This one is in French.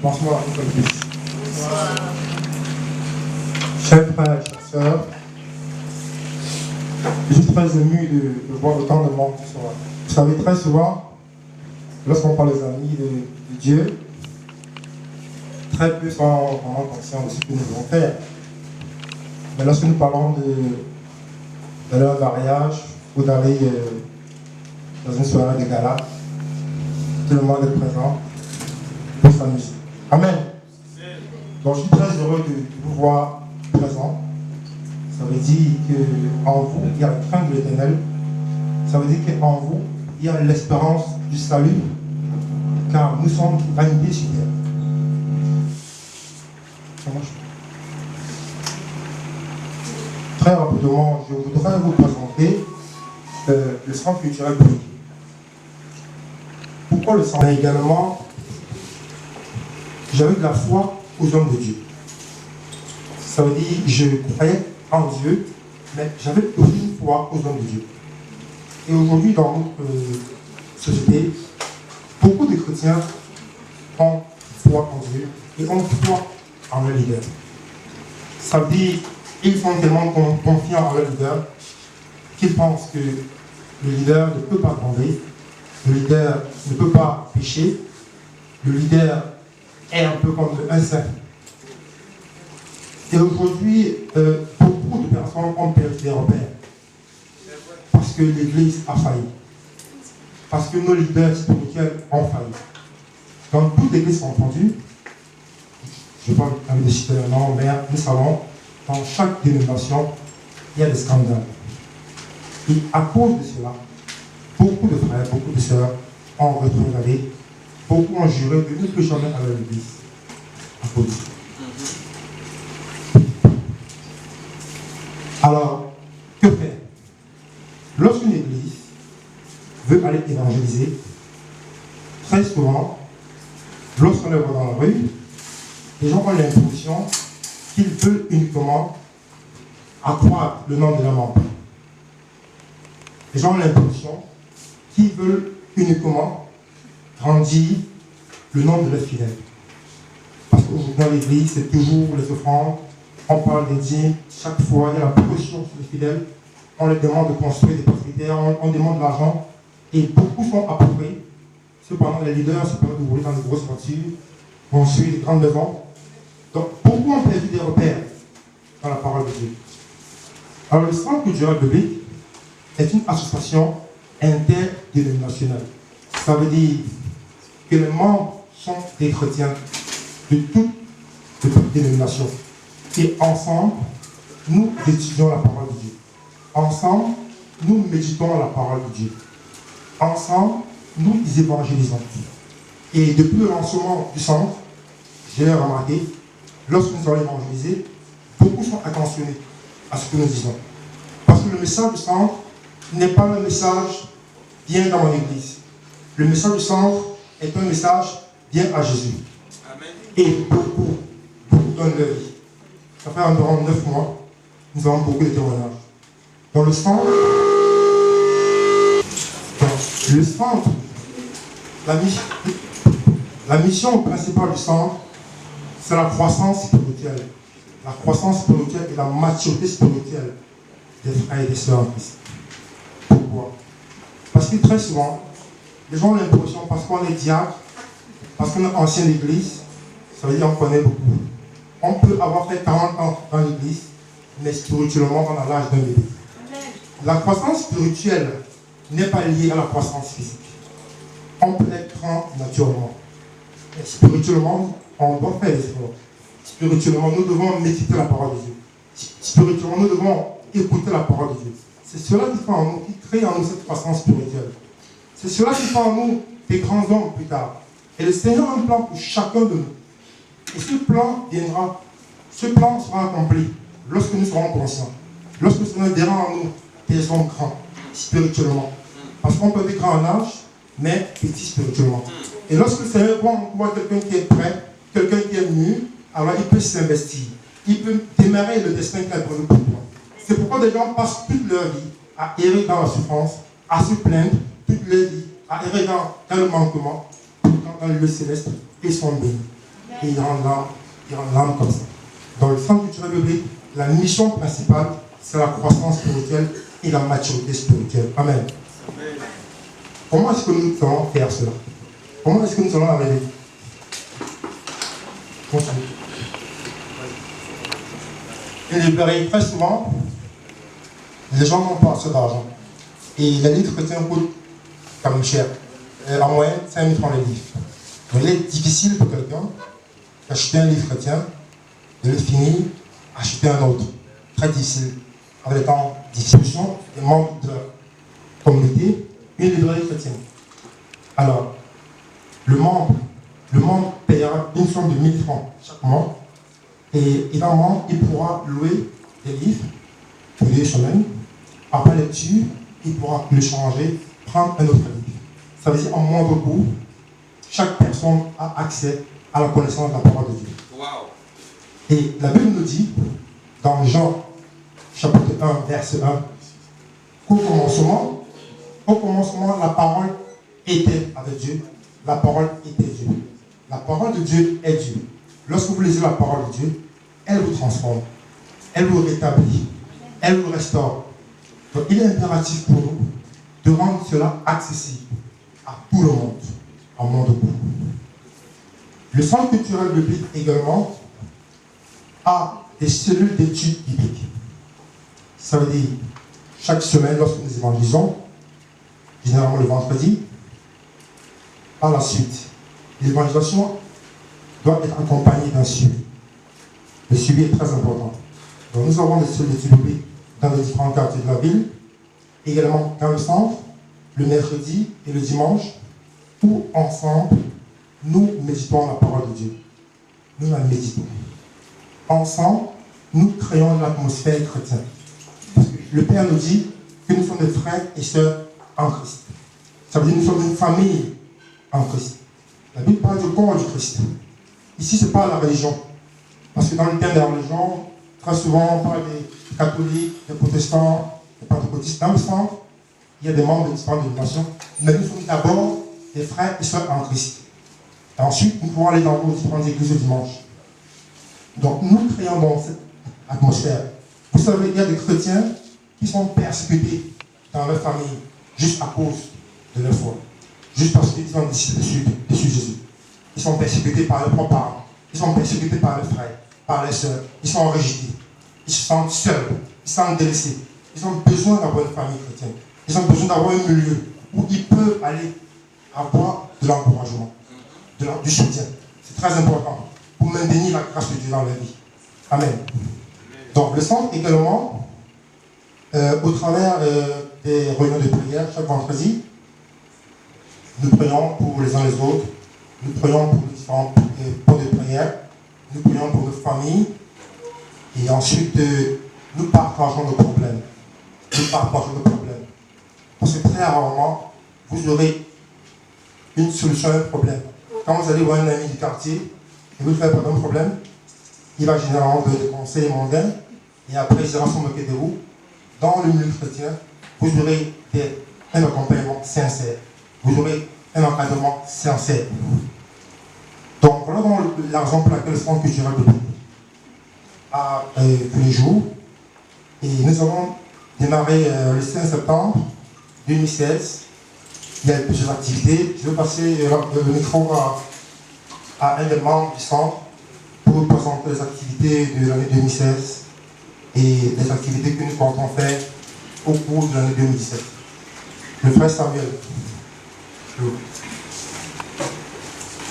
Bonsoir, une fois de plus. Chers frères et chères sœurs, je suis très ému de voir autant de monde ce soir. Vous savez, très souvent, lorsqu'on parle des amis de Dieu, très peu sont vraiment conscients de ce que nous devons faire. Mais lorsque nous parlons de leur mariage ou d'aller dans une soirée de gala, tout le monde est présent pour s'amuser. Amen. Donc je suis très heureux de vous voir présent. Ça veut dire qu'en vous, il y a la crainte de l'Éternel. Ça veut dire qu'en vous, il y a l'espérance du salut, car nous sommes réunis sur terre. Très rapidement, je voudrais vous présenter le centre culturel politique. Pourquoi le centre? Mais également, j'avais de la foi aux hommes de Dieu. Ça veut dire que je croyais en Dieu, mais j'avais aucune foi aux hommes de Dieu. Et aujourd'hui, dans notre société, beaucoup de chrétiens ont foi en Dieu et ont foi en leur leader. Ça veut dire qu'ils sont tellement confiants en leur leader qu'ils pensent que le leader ne peut pas tomber, le leader ne peut pas pécher, le leader est un peu comme un saint. Et aujourd'hui, beaucoup de personnes ont perdu des repères parce que l'Église a failli, parce que nos leaders spirituels ont failli. Dans toute l'Église confondue, je ne vais pas de citer le nom, mais nous savons, dans chaque dénomination, il y a des scandales. Et à cause de cela, beaucoup de frères, beaucoup de sœurs ont rétrogradé, beaucoup ont juré de ne plus jamais aller à l'Église. À cause de ça. Alors, que faire? Lorsqu'une église veut aller évangéliser, très souvent, lorsqu'on le voit dans la rue, les gens ont l'impression qu'ils veulent uniquement accroître le nom de la membre. Les gens ont l'impression qu'ils veulent uniquement grandir le nom de leurs fidèles. Parce qu'aujourd'hui dans l'église, c'est toujours les offrandes, on parle des dîmes, chaque fois il y a la pression sur les fidèles, on leur demande de construire des presbytères, on demande de l'argent, et beaucoup sont approuvés. Cependant, les leaders se permettent de rouler dans de grosses voitures, construire des grandes maisons. Donc, beaucoup ont perdu des repères dans la parole de Dieu. Alors, le Centre culturel biblique est une association interdénominationnelle. Ça veut dire que les membres sont des chrétiens de toutes dénominations. Et ensemble, nous étudions la parole de Dieu. Ensemble, nous méditons la parole de Dieu. Ensemble, nous évangélisons. Et depuis le lancement du centre, j'ai remarqué, lorsque nous allons évangéliser, beaucoup sont attentionnés à ce que nous disons. Parce que le message du centre n'est pas le message viens dans mon église. Le message du centre est un message viens à Jésus. Amen. Et beaucoup donnent leur vie. Ça fait environ 9 mois, nous avons beaucoup de témoignages. Dans le centre, la mission principale du centre, c'est la croissance spirituelle. La croissance spirituelle et la maturité spirituelle des frères et des sœurs en Christ. Pourquoi? Parce que très souvent, les gens ont l'impression, parce qu'on est diacre, parce qu'on est ancien d'église, ça veut dire qu'on connaît beaucoup. On peut avoir fait 40 ans dans l'église, mais spirituellement, on a l'âge d'un bébé. La croissance spirituelle n'est pas liée à la croissance physique. On peut être grand naturellement. Mais spirituellement, on doit faire des efforts. Spirituellement, nous devons méditer la parole de Dieu. Spirituellement, nous devons écouter la parole de Dieu. C'est cela qui fait en nous, qui crée en nous cette croissance spirituelle. C'est cela qui fait en nous des grands hommes plus tard. Et le Seigneur a un plan pour chacun de nous. Et ce plan viendra, ce plan sera accompli lorsque nous serons conscients. Lorsque le Seigneur verra en nous des hommes grands, spirituellement. Parce qu'on peut être grand en âge, mais petit spirituellement. Et lorsque le Seigneur voit quelqu'un qui est prêt, quelqu'un qui est mûr, alors il peut s'investir. Il peut démarrer le destin qu'il a prévu pour toi. C'est pourquoi des gens passent toute leur vie à errer dans la souffrance, à se plaindre, toute leur vie à errer dans le manquement, dans le lieu céleste, et sont bénis. et il rend l'âme comme ça. Dans le centre culturel biblique, la mission principale, c'est la croissance spirituelle et la maturité spirituelle. Amen. Comment est-ce que nous allons faire cela? Comment est-ce que nous allons arriver? Continue. Une librairie, très souvent, les gens n'ont pas assez d'argent. Et les livres chrétiens coûtent quand même cher. En moyenne, 5 000 francs les livres. Donc il est difficile pour quelqu'un d'acheter un livre chrétien, de le finir, acheter un autre. Très difficile. Avec les temps de distribution, des membres de la communauté, une librairie chrétienne. Alors, le membre payera une somme de 1000 francs chaque mois. Et évidemment, il pourra louer des livres pour 2 semaines. Après lecture, il pourra le changer, prendre un autre livre. Ça veut dire en moindre coût, chaque personne a accès à la connaissance de la parole de Dieu. Wow. Et la Bible nous dit, dans Jean, chapitre 1, verset 1, qu'au commencement, la parole était avec Dieu. La parole était Dieu. La parole de Dieu est Dieu. Lorsque vous lisez la parole de Dieu, elle vous transforme, elle vous rétablit, elle vous restaure. Donc il est impératif pour nous de rendre cela accessible à tout le monde, en monde court. Le centre culturel biblique également a des cellules d'études bibliques. Ça veut dire, chaque semaine, lorsque nous évangélisons, généralement le vendredi, par la suite, l'évangélisation doit être accompagnée d'un suivi. Le suivi est très important. Donc nous avons des cellules d'études bibliques dans les différents quartiers de la ville, également dans le centre, le mercredi et le dimanche, où ensemble, nous méditons la parole de Dieu. Nous la méditons. Ensemble, nous créons l'atmosphère chrétienne. Parce que le Père nous dit que nous sommes des frères et sœurs en Christ. Ça veut dire que nous sommes une famille en Christ. La Bible parle du corps du Christ. Ici, ce n'est pas la religion. Parce que dans le thème de la religion, très souvent, on parle des catholiques, des protestants, des pentecôtistes. Dans le centre, il y a des membres de différentes dénominations. Mais nous sommes d'abord des frères et sœurs en Christ. Et ensuite, nous pouvons aller dans vos différentes églises le dimanche. Donc, nous créons donc cette atmosphère. Vous savez, il y a des chrétiens qui sont persécutés dans leur famille juste à cause de leur foi. Juste parce qu'ils ont décidé de suivre Jésus. Ils sont persécutés par leurs propres parents. Ils sont persécutés par leurs frères, par leurs sœurs. Ils sont rejetés. Ils se sentent seuls. Ils se sentent délaissés. Ils ont besoin d'avoir une famille chrétienne. Ils ont besoin d'avoir un milieu où ils peuvent aller avoir de l'encouragement, du soutien. C'est très important pour maintenir la grâce de Dieu dans leur vie. Amen. Donc le centre également, au travers des réunions de prière chaque vendredi, nous prions pour les uns les autres, nous prions pour les différents points de prière, nous prions pour nos familles, et ensuite nous partageons nos problèmes. Nous partageons nos problèmes. Parce que très rarement, vous aurez une solution à un problème. Quand vous allez voir un ami du quartier et vous faites un problème, il va généralement donner des conseils mondains et après il sera se moquer de vous. Dans le milieu chrétien, vous aurez un accompagnement sincère. Vous aurez un encadrement sincère. Donc voilà donc la raison pour laquelle le centre culturel de Bible a tous les jours. Et nous avons démarré le 5 septembre 2016. Il y a plusieurs activités. Je vais passer le micro à un des membres du centre pour vous présenter les activités de l'année 2016 et les activités que nous comptons faire au cours de l'année 2017. Le frère Samuel.